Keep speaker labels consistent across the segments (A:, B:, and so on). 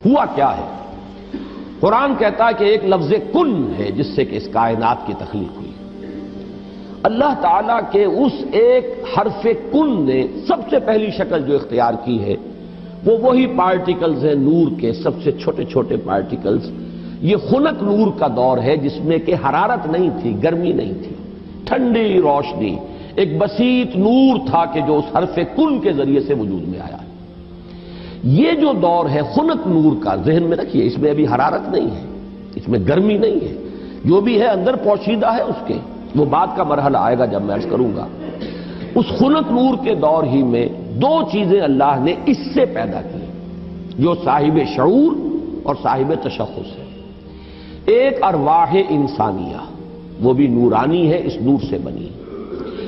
A: ہوا کیا ہے؟ قرآن کہتا ہے کہ ایک لفظ کن ہے جس سے کہ اس کائنات کی تخلیق ہوئی۔ اللہ تعالیٰ کے اس ایک حرف کن نے سب سے پہلی شکل جو اختیار کی ہے وہ وہی پارٹیکلز ہیں نور کے، سب سے چھوٹے چھوٹے پارٹیکلز۔ یہ خنک نور کا دور ہے جس میں کہ حرارت نہیں تھی، گرمی نہیں تھی، ٹھنڈی روشنی، ایک بسیط نور تھا کہ جو اس حرف کن کے ذریعے سے وجود میں آیا۔ یہ جو دور ہے خنک نور کا، ذہن میں رکھیے، اس میں ابھی حرارت نہیں ہے، اس میں گرمی نہیں ہے، جو بھی ہے اندر پوشیدہ ہے اس کے، وہ بعد کا مرحلہ آئے گا جب میں عرض کروں گا۔ اس خنک نور کے دور ہی میں دو چیزیں اللہ نے اس سے پیدا کی جو صاحب شعور اور صاحب تشخص ہے۔ ایک ارواح انسانیہ، وہ بھی نورانی ہے، اس نور سے بنی۔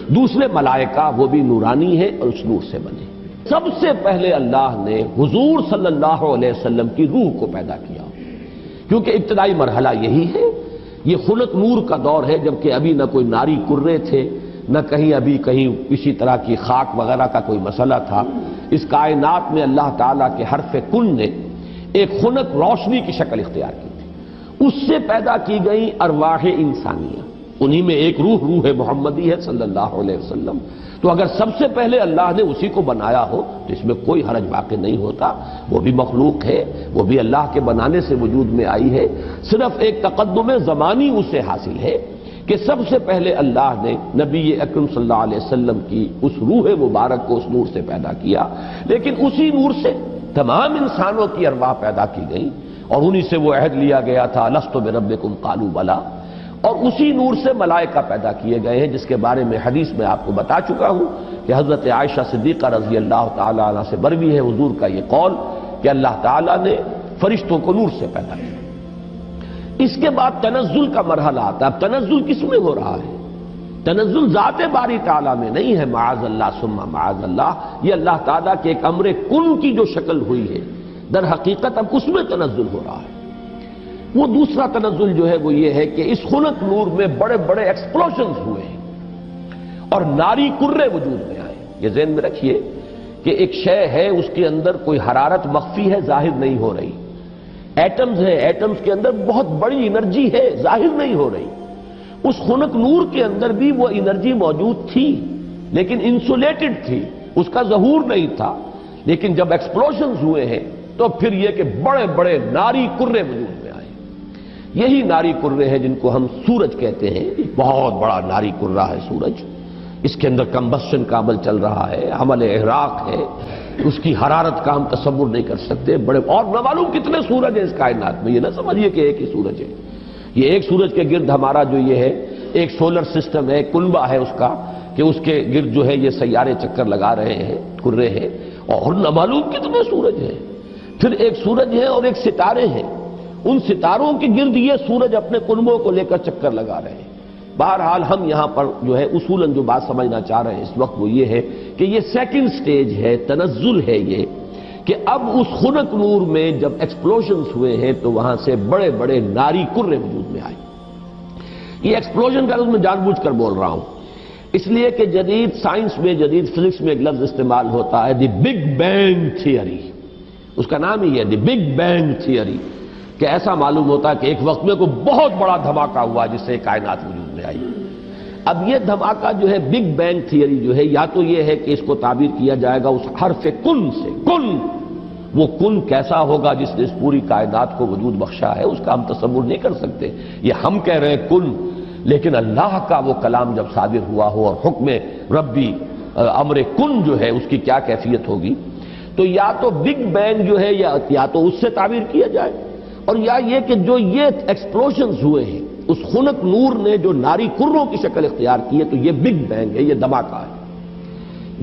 A: دوسرے ملائکہ، وہ بھی نورانی ہے اور اس نور سے بنے۔ سب سے پہلے اللہ نے حضور صلی اللہ علیہ وسلم کی روح کو پیدا کیا، کیونکہ ابتدائی مرحلہ یہی ہے۔ یہ خلق نور کا دور ہے جبکہ ابھی نہ کوئی ناری کرے تھے، نہ کہیں کسی طرح کی خاک وغیرہ کا کوئی مسئلہ تھا۔ اس کائنات میں اللہ تعالیٰ کے حرف کن نے ایک خنک روشنی کی شکل اختیار کی تھی، اس سے پیدا کی گئی ارواح انسانیہ، انہی میں ایک روح محمدی ہے صلی اللہ علیہ وسلم۔ تو اگر سب سے پہلے اللہ نے اسی کو بنایا ہو تو اس میں کوئی حرج واقع نہیں ہوتا، وہ بھی مخلوق ہے، وہ بھی اللہ کے بنانے سے وجود میں آئی ہے۔ صرف ایک تقدم زمانی اسے حاصل ہے کہ سب سے پہلے اللہ نے نبی اکرم صلی اللہ علیہ وسلم کی اس روح مبارک کو اس نور سے پیدا کیا، لیکن اسی نور سے تمام انسانوں کی ارواح پیدا کی گئی، اور انہی سے وہ عہد لیا گیا تھا لست بربکم قالوا بلی، اور اسی نور سے ملائکہ پیدا کیے گئے ہیں، جس کے بارے میں حدیث میں آپ کو بتا چکا ہوں کہ حضرت عائشہ صدیقہ رضی اللہ تعالی عنہ سے مروی ہے حضور کا یہ قول کہ اللہ تعالیٰ نے فرشتوں کو نور سے پیدا کیا۔ اس کے بعد تنزل کا مرحلہ آتا ہے۔ اب تنزل کس میں ہو رہا ہے؟ تنزل ذات باری تعالیٰ میں نہیں ہے، معاذ اللہ ثم معاذ اللہ، یہ اللہ تعالیٰ کے ایک امر کن کی جو شکل ہوئی ہے، در حقیقت اب اس میں تنزل ہو رہا ہے۔ وہ دوسرا تنزل جو ہے وہ یہ ہے کہ اس خنک نور میں بڑے بڑے ایکسپلوژنز ہوئے ہیں اور ناری کرے وجود میں آئے۔ یہ ذہن میں رکھیے کہ ایک شے ہے، اس کے اندر کوئی حرارت مخفی ہے، ظاہر نہیں ہو رہی۔ ایٹمز ہیں، ایٹمز کے اندر بہت بڑی انرجی ہے، ظاہر نہیں ہو رہی۔ اس خنک نور کے اندر بھی وہ انرجی موجود تھی لیکن انسولیٹڈ تھی، اس کا ظہور نہیں تھا۔ لیکن جب ایکسپلوژنز ہوئے ہیں تو پھر یہ کہ بڑے بڑے ناری کرے وجود میں آئے۔ یہی ناری کرے ہیں جن کو ہم سورج کہتے ہیں، بہت بڑا ناری کرہ ہے سورج، اس کے اندر کمبسشن کا عمل چل رہا ہے، عمل احراق ہے، اس کی حرارت کا ہم تصور نہیں کر سکتے۔ بڑے اور نہ معلوم کتنے سورج ہیں اس کائنات میں، یہ نہ سمجھیے کہ ایک ہی سورج ہے۔ یہ ایک سورج کے گرد ہمارا جو یہ ہے ایک سولر سسٹم ہے، کنبہ ہے اس کا، کہ اس کے گرد جو ہے یہ سیارے چکر لگا رہے ہیں، کرے ہیں، اور نہ معلوم کتنے سورج ہیں۔ پھر ایک سورج ہے اور ایک ستارے ہیں، ان ستاروں کے گرد یہ سورج اپنے کنبوں کو لے کر چکر لگا رہے ہیں۔ بہرحال ہم یہاں پر جو ہے اصولاً جو بات سمجھنا چاہ رہے ہیں اس وقت وہ یہ ہے کہ یہ سیکنڈ سٹیج ہے، تنزل ہے یہ، کہ اب اس خنک نور میں جب ایکسپلوژنز ہوئے ہیں تو وہاں سے بڑے بڑے ناری کرے وجود میں آئے۔ یہ ایکسپلوژن کا لفظ میں جان بوجھ کر بول رہا ہوں، اس لیے کہ جدید سائنس میں، جدید فزکس میں ایک لفظ استعمال ہوتا ہے دی بگ بینگ تھیوری، اس کا نام ہی ہے دی بگ بینگ تھیوری، کہ ایسا معلوم ہوتا ہے کہ ایک وقت میں کوئی بہت بڑا دھماکہ ہوا جس سے کائنات وجود میں آئی۔ اب یہ دھماکہ جو ہے بگ بینگ تھیوری جو ہے، یا تو یہ ہے کہ اس کو تعبیر کیا جائے گا اس حرف کن سے، کن، وہ کن کیسا ہوگا جس نے اس پوری کائنات کو وجود بخشا ہے، اس کا ہم تصور نہیں کر سکتے۔ یہ ہم کہہ رہے ہیں کن، لیکن اللہ کا وہ کلام جب صادر ہوا ہو اور حکم ربی امر کن جو ہے اس کی کیا کیفیت ہوگی، تو یا تو بگ بینگ جو ہے یا تو اس سے تعبیر کیا جائے، اور یا یہ کہ جو یہ ایکسپلوژنز ہوئے ہیں اس خنک نور نے جو ناری کروں کی شکل اختیار کی ہے، تو یہ بگ بینگ ہے، یہ دھماکہ ہے۔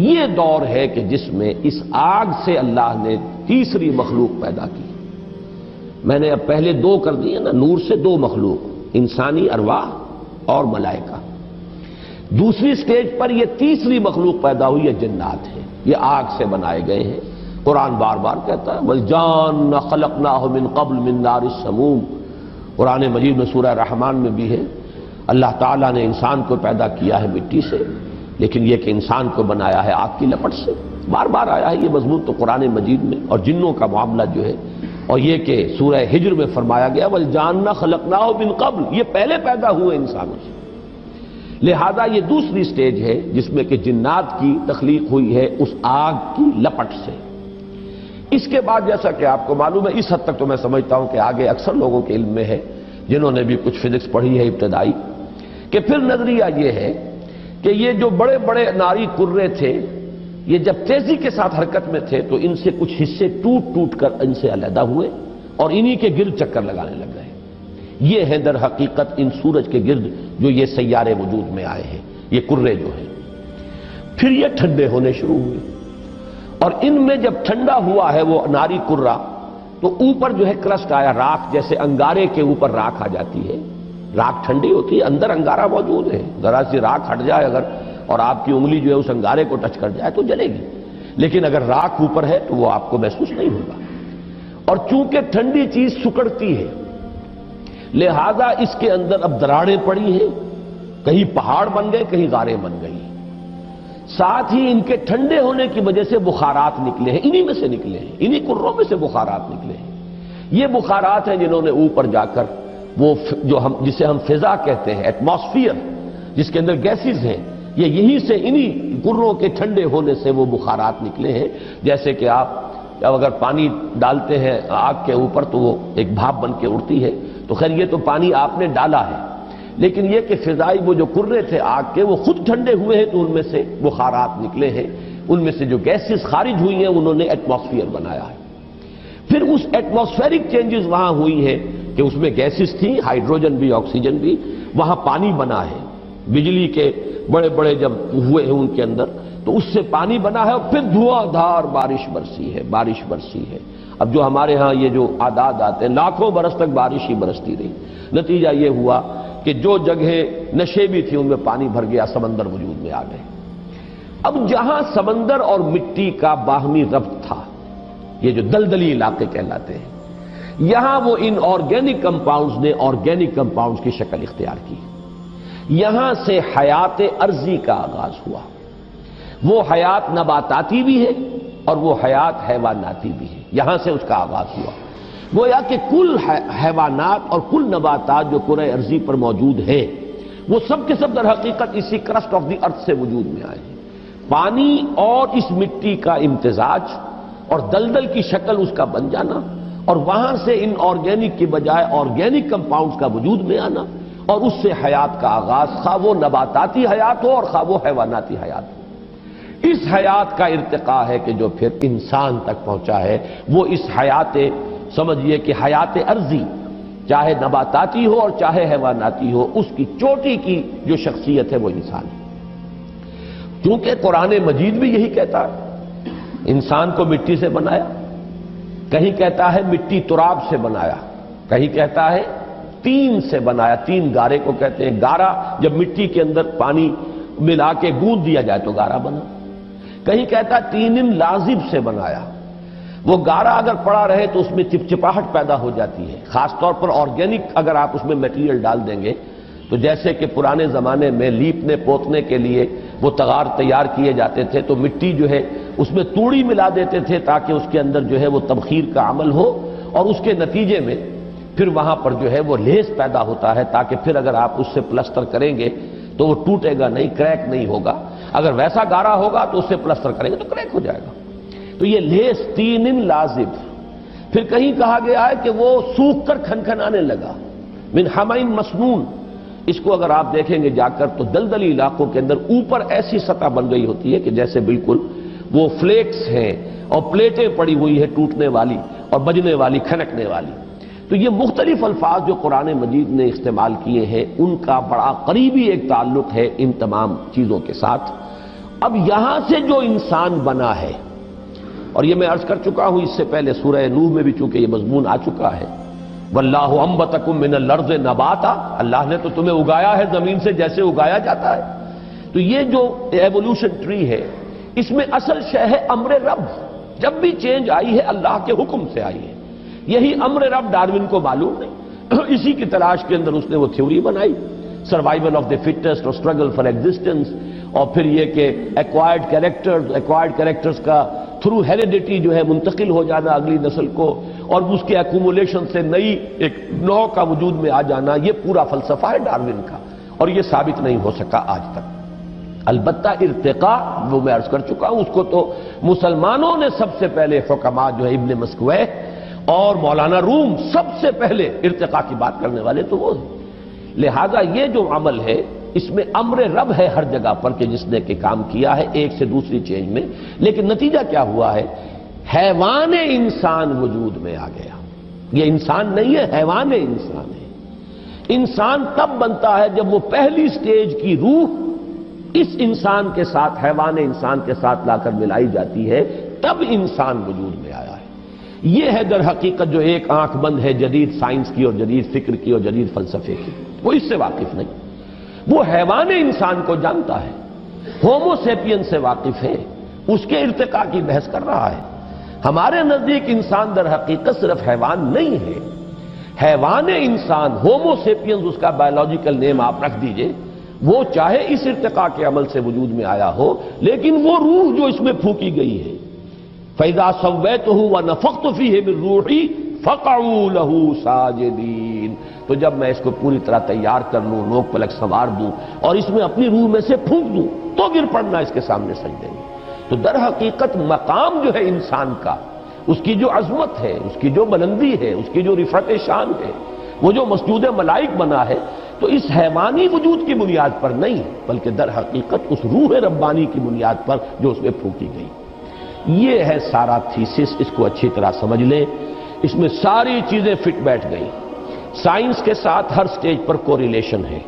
A: یہ دور ہے کہ جس میں اس آگ سے اللہ نے تیسری مخلوق پیدا کی۔ میں نے اب پہلے دو کر دیے نا، نور سے دو مخلوق، انسانی ارواح اور ملائکہ۔ دوسری سٹیج پر یہ تیسری مخلوق پیدا ہوئی، یہ جنات ہیں، یہ آگ سے بنائے گئے ہیں۔ قرآن بار بار کہتا ہے وَالْجَانَّ خَلَقْنَاهُ مِنْ قَبْلُ مِنْ نَارِ السَّمُومِ، قرآن مجید میں سورہ رحمان میں بھی ہے۔ اللہ تعالیٰ نے انسان کو پیدا کیا ہے مٹی سے، لیکن یہ کہ انسان کو بنایا ہے آگ کی لپٹ سے۔ بار بار آیا ہے یہ مضمون تو قرآن مجید میں، اور جنوں کا معاملہ جو ہے اور یہ کہ سورہ ہجر میں فرمایا گیا وَالْجَانَّ خَلَقْنَاهُ مِن قَبْلُ، یہ پہلے پیدا ہوئے انسانوں سے، لہذا یہ دوسری سٹیج ہے جس میں کہ جنات کی تخلیق ہوئی ہے اس آگ کی لپٹ سے۔ اس کے بعد جیسا کہ آپ کو معلوم ہے، اس حد تک تو میں سمجھتا ہوں کہ آگے اکثر لوگوں کے علم میں ہے جنہوں نے بھی کچھ فزکس پڑھی ہے ابتدائی، کہ پھر نظریہ یہ ہے کہ یہ جو بڑے بڑے ناری کرے تھے یہ جب تیزی کے ساتھ حرکت میں تھے تو ان سے کچھ حصے ٹوٹ ٹوٹ کر ان سے علیحدہ ہوئے اور انہی کے گرد چکر لگانے لگ گئے۔ یہ ہے در حقیقت ان سورج کے گرد جو یہ سیارے وجود میں آئے ہیں، یہ کرے جو ہیں۔ پھر یہ ٹھنڈے ہونے شروع ہوئے اور ان میں جب ٹھنڈا ہوا ہے وہ ناری کرہ تو اوپر جو ہے کرسٹ آیا، راکھ، جیسے انگارے کے اوپر راکھ آ جاتی ہے، راکھ ٹھنڈی ہوتی ہے، اندر انگارہ موجود ہے، ذرا سی راکھ ہٹ جائے اگر اور آپ کی انگلی جو ہے اس انگارے کو ٹچ کر جائے تو جلے گی، لیکن اگر راکھ اوپر ہے تو وہ آپ کو محسوس نہیں ہوگا۔ اور چونکہ ٹھنڈی چیز سکڑتی ہے لہذا اس کے اندر اب دراڑیں پڑی ہیں، کہیں پہاڑ بن گئے کہیں غاریں بن گئی، ساتھ ہی ان کے ٹھنڈے ہونے کی وجہ سے بخارات نکلے ہیں، انہی میں سے نکلے ہیں، انہی کروں میں سے بخارات نکلے ہیں۔ یہ بخارات ہیں جنہوں نے اوپر جا کر وہ جو جسے ہم فضا کہتے ہیں، ایٹماسفیئر، جس کے اندر گیسز ہیں، یہ یہیں سے انہی کروں کے ٹھنڈے ہونے سے وہ بخارات نکلے ہیں۔ جیسے کہ آپ اگر پانی ڈالتے ہیں آگ کے اوپر تو وہ ایک بھاپ بن کے اڑتی ہے، تو خیر یہ تو پانی آپ نے ڈالا ہے، لیکن یہ کہ فضائی وہ جو کرے تھے آگ کے وہ خود ٹھنڈے ہوئے ہیں تو ان میں سے بخارات نکلے ہیں، ان میں سے جو گیسز خارج ہوئی ہیں انہوں نے ایٹماسفیئر بنایا ہے۔ پھر اس ایٹماسفیرک چینجز وہاں ہوئی ہیں کہ اس میں گیسز تھیں، ہائیڈروجن بھی آکسیجن بھی، وہاں پانی بنا ہے، بجلی کے بڑے بڑے جب ہوئے ہیں ان کے اندر تو اس سے پانی بنا ہے، اور پھر دھواں دھار بارش برسی ہے۔ اب جو ہمارے ہاں یہ جو اعداد آتے ہیں لاکھوں برس تک بارش ہی برستی رہی، نتیجہ یہ ہوا کہ جو جگہیں نشیبی تھی ان میں پانی بھر گیا، سمندر وجود میں آ گئے۔ اب جہاں سمندر اور مٹی کا باہمی ربط تھا، یہ جو دلدلی علاقے کہلاتے ہیں، یہاں وہ ان آرگینک کمپاؤنڈز نے آرگینک کمپاؤنڈز کی شکل اختیار کی، یہاں سے حیات ارضی کا آغاز ہوا۔ وہ حیات نباتاتی بھی ہے اور وہ حیات حیواناتی بھی ہے، یہاں سے اس کا آغاز ہوا۔ گویا کہ کل حیوانات اور کل نباتات جو کرۂ ارضی پر موجود ہیں وہ سب کے سب در حقیقت اسی کرسٹ آف دی ارتھ سے وجود میں آئے ہیں۔ پانی اور اس مٹی کا امتزاج اور دلدل کی شکل اس کا بن جانا، اور وہاں سے ان آرگینک کی بجائے آرگینک کمپاؤنڈز کا وجود میں آنا، اور اس سے حیات کا آغاز، خواہ وہ نباتاتی حیات ہو اور خواہ وہ حیواناتی حیات ہو۔ اس حیات کا ارتقاء ہے کہ جو پھر انسان تک پہنچا ہے، وہ اس حیات، سمجھیے کہ حیات ارضی چاہے نباتاتی ہو اور چاہے حیواناتی ہو، اس کی چوٹی کی جو شخصیت ہے وہ انسان ہے۔ کیونکہ قرآن مجید بھی یہی کہتا ہے، انسان کو مٹی سے بنایا، کہیں کہتا ہے مٹی تراب سے بنایا، کہیں کہتا ہے تین سے بنایا، تین گارے کو کہتے ہیں، گارا جب مٹی کے اندر پانی ملا کے گوندھ دیا جائے تو گارا بنا، کہیں کہتا ہے تین لازب سے بنایا، وہ گارا اگر پڑا رہے تو اس میں چپچپاہٹ پیدا ہو جاتی ہے، خاص طور پر آرگینک اگر آپ اس میں میٹیریل ڈال دیں گے تو جیسے کہ پرانے زمانے میں لیپنے پوتنے کے لیے وہ تغار تیار کیے جاتے تھے تو مٹی جو ہے اس میں توڑی ملا دیتے تھے تاکہ اس کے اندر جو ہے وہ تبخیر کا عمل ہو، اور اس کے نتیجے میں پھر وہاں پر جو ہے وہ لیس پیدا ہوتا ہے تاکہ پھر اگر آپ اس سے پلسٹر کریں گے تو وہ ٹوٹے گا نہیں، کریک نہیں ہوگا۔ اگر ویسا گارا ہوگا تو اس سے پلسٹر کریں گے تو کریک ہو جائے گا۔ تو یہ لیس تین لازب۔ پھر کہیں کہا گیا ہے کہ وہ سوکھ کر کھنکھنانے لگا، من حمئ مسنون۔ اس کو اگر آپ دیکھیں گے جا کر تو دلدلی علاقوں کے اندر اوپر ایسی سطح بن گئی ہوتی ہے کہ جیسے بالکل وہ فلیکس ہیں اور پلیٹیں پڑی ہوئی ہے ٹوٹنے والی اور بجنے والی، کھنکنے والی۔ تو یہ مختلف الفاظ جو قرآن مجید نے استعمال کیے ہیں ان کا بڑا قریبی ایک تعلق ہے ان تمام چیزوں کے ساتھ۔ اب یہاں سے جو انسان بنا ہے، اور یہ میں عرض کر چکا ہوں اس سے پہلے سورہ نوح میں بھی چونکہ یہ مضمون آ چکا ہے، واللہ انبتکم من الارض نباتا، اللہ نے تو تمہیں اگایا ہے زمین سے جیسے اگایا جاتا ہے۔ تو یہ جو ایوولوشن ٹری ہے اس میں اصل شے ہے امر رب، جب بھی چینج آئی ہے اللہ کے حکم سے آئی ہے، یہی امر رب ڈاروین کو معلوم نہیں، اسی کی تلاش کے اندر اس نے وہ تھیوری بنائی، سروائیول آف دی فٹسٹ اور اسٹرگل فار ایگزسٹنس، اور پھر یہ کہ ایکوائرڈ کیریکٹرز کا تھرو ہیریڈیٹی جو ہے منتقل ہو جانا اگلی نسل کو، اور اس کے ایکومولیشن سے نئی ایک نو کا وجود میں آ جانا، یہ پورا فلسفہ ہے ڈارون کا، اور یہ ثابت نہیں ہو سکا آج تک۔ البتہ ارتقاء وہ میں عرض کر چکا ہوں، اس کو تو مسلمانوں نے سب سے پہلے حکماء جو ہے ابن مسکوہ اور مولانا روم سب سے پہلے ارتقاء کی بات کرنے والے تو وہ ہیں۔ لہذا یہ جو عمل ہے اس میں امر رب ہے ہر جگہ پر کہ جس نے کہ کام کیا ہے ایک سے دوسری چینج میں، لیکن نتیجہ کیا ہوا ہے؟ حیوان انسان وجود میں آ گیا۔ یہ انسان نہیں ہے، حیوان انسان ہے۔ انسان تب بنتا ہے جب وہ پہلی سٹیج کی روح اس انسان کے ساتھ، حیوان انسان کے ساتھ لا کر ملائی جاتی ہے، تب انسان وجود میں آیا ہے۔ یہ ہے در حقیقت جو ایک آنکھ بند ہے جدید سائنس کی اور جدید فکر کی اور جدید فلسفے کی، وہ اس سے واقف نہیں، وہ حیوان انسان کو جانتا ہے، ہومو سیپین سے واقف ہے، اس کے ارتقاء کی بحث کر رہا ہے۔ ہمارے نزدیک انسان در حقیقت صرف حیوان نہیں ہے، حیوان انسان ہومو سیپینز اس کا بایولوجیکل نیم آپ رکھ دیجئے، وہ چاہے اس ارتقاء کے عمل سے وجود میں آیا ہو، لیکن وہ روح جو اس میں پھونکی گئی ہے، فَإِذَا سَوَّيْتُهُ وَنَفَخْتُ فِيهِ مِن رُّوحِي فَقَعُوا لَهُ سَاجِدِينَ، تو جب میں اس کو پوری طرح تیار کر لوں، نوک پلک سنوار دوں اور اس میں اپنی روح میں سے پھونک دوں تو گر پڑنا اس کے سامنے سجدے میں۔ تو در حقیقت مقام جو ہے انسان کا، اس کی جو عظمت ہے، اس کی جو بلندی ہے، اس کی جو رفعت شان ہے، وہ جو مسجود ملائک بنا ہے، تو اس حیوانی وجود کی بنیاد پر نہیں بلکہ در حقیقت اس روح ربانی کی بنیاد پر جو اس میں پھونکی گئی۔ یہ ہے سارا تھیسس، اس کو اچھی طرح سمجھ لیں، اس میں ساری چیزیں فٹ بیٹھ گئی۔ سائنس کے ساتھ ہر سٹیج پر کوریلیشن ہے۔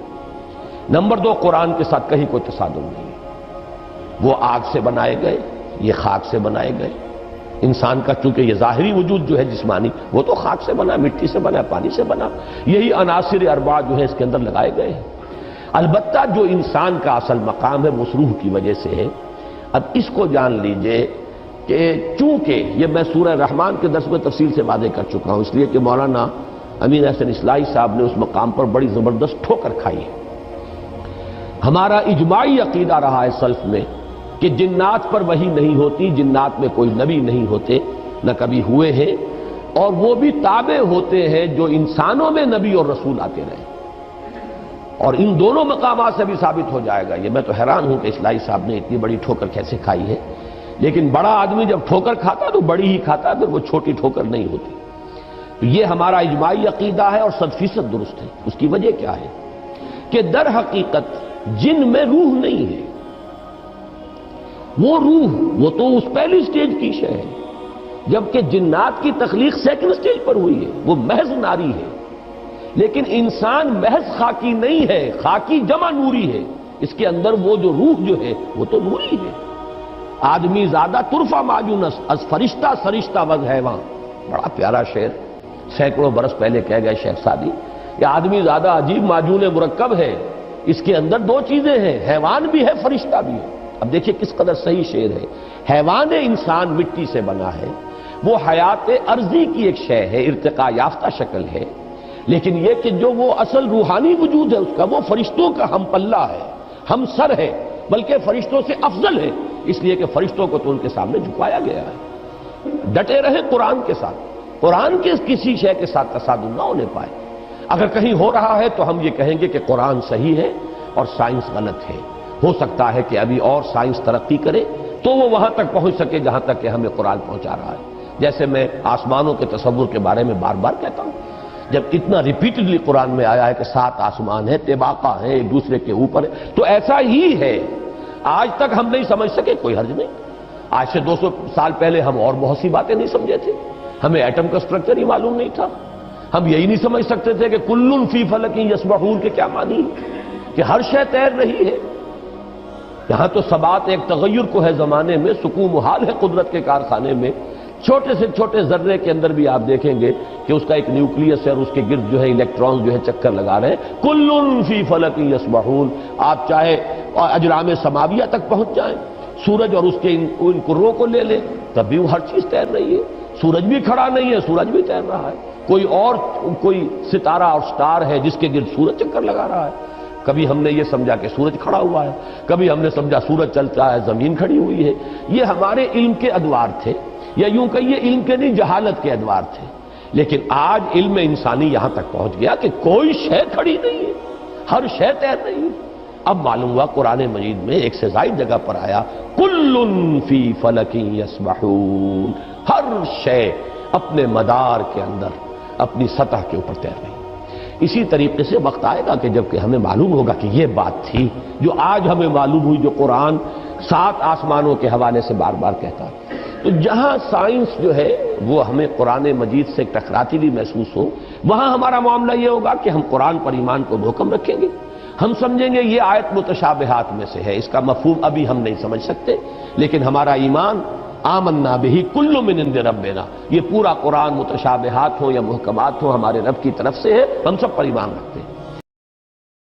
A: نمبر 2، قرآن کے ساتھ کہیں کوئی تصادم نہیں ہے۔ وہ آگ سے بنائے گئے، یہ خاک سے بنائے گئے۔ انسان کا چونکہ یہ ظاہری وجود جو ہے جسمانی، وہ تو خاک سے بنا، مٹی سے بنا، پانی سے بنا، یہی عناصر اربعہ جو ہے اس کے اندر لگائے گئے ہیں۔ البتہ جو انسان کا اصل مقام ہے وہ اس روح کی وجہ سے ہے۔ اب اس کو جان لیجئے کہ چونکہ یہ میں سورہ رحمان کے درس میں تفصیل سے واضح کر چکا ہوں، اس لیے کہ مولانا امین احسن اصلاحی صاحب نے اس مقام پر بڑی زبردست ٹھوکر کھائی ہے۔ ہمارا اجماعی عقیدہ رہا ہے سلف میں کہ جنات پر وحی نہیں ہوتی، جنات میں کوئی نبی نہیں ہوتے، نہ کبھی ہوئے ہیں، اور وہ بھی تابع ہوتے ہیں جو انسانوں میں نبی اور رسول آتے رہے۔ اور ان دونوں مقامات سے بھی ثابت ہو جائے گا۔ یہ میں تو حیران ہوں کہ اصلاحی صاحب نے اتنی بڑی ٹھوکر کیسے کھائی ہے، لیکن بڑا آدمی جب ٹھوکر کھاتا تو بڑی ہی کھاتا، پھر وہ چھوٹی ٹھوکر نہیں ہوتی۔ تو یہ ہمارا اجماعی عقیدہ ہے اور 100% درست ہے۔ اس کی وجہ کیا ہے کہ در حقیقت جن میں روح نہیں ہے، وہ روح وہ تو اس پہلی سٹیج کی شے ہے، جبکہ جنات کی تخلیق سیکنڈ سٹیج پر ہوئی ہے، وہ محض ناری ہے۔ لیکن انسان محض خاکی نہیں ہے، خاکی جمع نوری ہے، اس کے اندر وہ جو روح جو ہے وہ تو نوری ہے۔ آدمی زیادہ طرفہ معجونس از فرشتہ سرشتہ وز حیوان، بڑا پیارا شعر سینکڑوں برس پہلے کہہ گئے شیخ سعدی۔ یہ آدمی زیادہ عجیب معجون مرکب ہے، اس کے اندر دو چیزیں ہیں، حیوان بھی ہے، فرشتہ بھی ہے۔ اب دیکھیں کس قدر صحیح شعر ہے۔ حیوان انسان مٹی سے بنا ہے، وہ حیات ارضی کی ایک شے ہے، ارتقاء یافتہ شکل ہے، لیکن یہ کہ جو وہ اصل روحانی وجود ہے اس کا، وہ فرشتوں کا ہم پلہ ہے، ہم سر ہے، بلکہ فرشتوں سے افضل ہے، اس لیے کہ فرشتوں کو تو ان کے سامنے جھکایا گیا ہے۔ ڈٹے رہے قرآن کے ساتھ، قرآن کے کسی شے کے ساتھ تصادم نہ ہونے پائے۔ اگر کہیں ہو رہا ہے تو ہم یہ کہیں گے کہ قرآن صحیح ہے اور سائنس غلط ہے۔ ہو سکتا ہے کہ ابھی اور سائنس ترقی کرے تو وہ وہاں تک پہنچ سکے جہاں تک کہ ہمیں قرآن پہنچا رہا ہے۔ جیسے میں آسمانوں کے تصور کے بارے میں بار بار کہتا ہوں، جب اتنا ریپیٹڈلی قرآن میں آیا ہے کہ 7 آسمان ہیں، طباقہ ہیں، ایک دوسرے کے اوپر ہے، تو ایسا ہی ہے۔ آج تک ہم نہیں سمجھ سکے، کوئی حرج نہیں۔ آج سے 200 سال پہلے ہم اور بہت سی باتیں نہیں سمجھے تھے، ہمیں ایٹم کا سٹرکچر ہی معلوم نہیں تھا، ہم یہی نہیں سمجھ سکتے تھے کہ کل فی فلک یسبحون کے کیا معنی ہے، کہ ہر شے تیر رہی ہے۔ یہاں تو ثبات ایک تغیر کو ہے زمانے میں، سکون محال ہے قدرت کے کارخانے میں۔ چھوٹے سے چھوٹے ذرے کے اندر بھی آپ دیکھیں گے کہ اس کا ایک نیوکلیس ہے اور اس کے گرد جو ہے الیکٹران جو ہے چکر لگا رہے ہیں۔ کل فی فلک یسبحون، آپ چاہے اجرام سماویہ تک پہنچ جائیں، سورج اور اس کے ان کروں کو لے لیں، تب بھی وہ ہر چیز تیر رہی ہے۔ سورج بھی کھڑا نہیں ہے، سورج بھی تیر رہا ہے۔ کوئی ستارہ اور سٹار ہے جس کے گرد سورج چکر لگا رہا ہے۔ کبھی ہم نے یہ سمجھا کہ سورج کھڑا ہوا ہے، کبھی ہم نے سمجھا سورج چلتا ہے، زمین کھڑی ہوئی ہے۔ یہ ہمارے علم کے ادوار تھے، یا یوں کہیے علم کے نہیں جہالت کے ادوار تھے۔ لیکن آج علم انسانی یہاں تک پہنچ گیا کہ کوئی شے کھڑی نہیں ہے، ہر شے تیر رہی ہے۔ اب معلوم ہوا قرآن مجید میں ایک سے زائد جگہ پر آیا کل فی فلک یسبحون، ہر شے اپنے مدار کے اندر اپنی سطح کے اوپر تیر رہی ہے۔ اسی طریقے سے وقت آئے گا کہ جب کہ ہمیں معلوم ہوگا کہ یہ بات تھی جو آج ہمیں معلوم ہوئی، جو قرآن 7 آسمانوں کے حوالے سے بار بار کہتا ہے۔ تو جہاں سائنس جو ہے وہ ہمیں قرآن مجید سے ٹکراتی بھی محسوس ہو، وہاں ہمارا معاملہ یہ ہوگا کہ ہم قرآن پر ایمان کو محکم رکھیں گے، ہم سمجھیں گے یہ آیت متشابہات میں سے ہے، اس کا مفہوم ابھی ہم نہیں سمجھ سکتے، لیکن ہمارا ایمان آمنا بہ کل من عند ربنا، یہ پورا قرآن متشابہات ہوں یا محکمات ہوں ہمارے رب کی طرف سے ہے، ہم سب پر ایمان رکھتے ہیں۔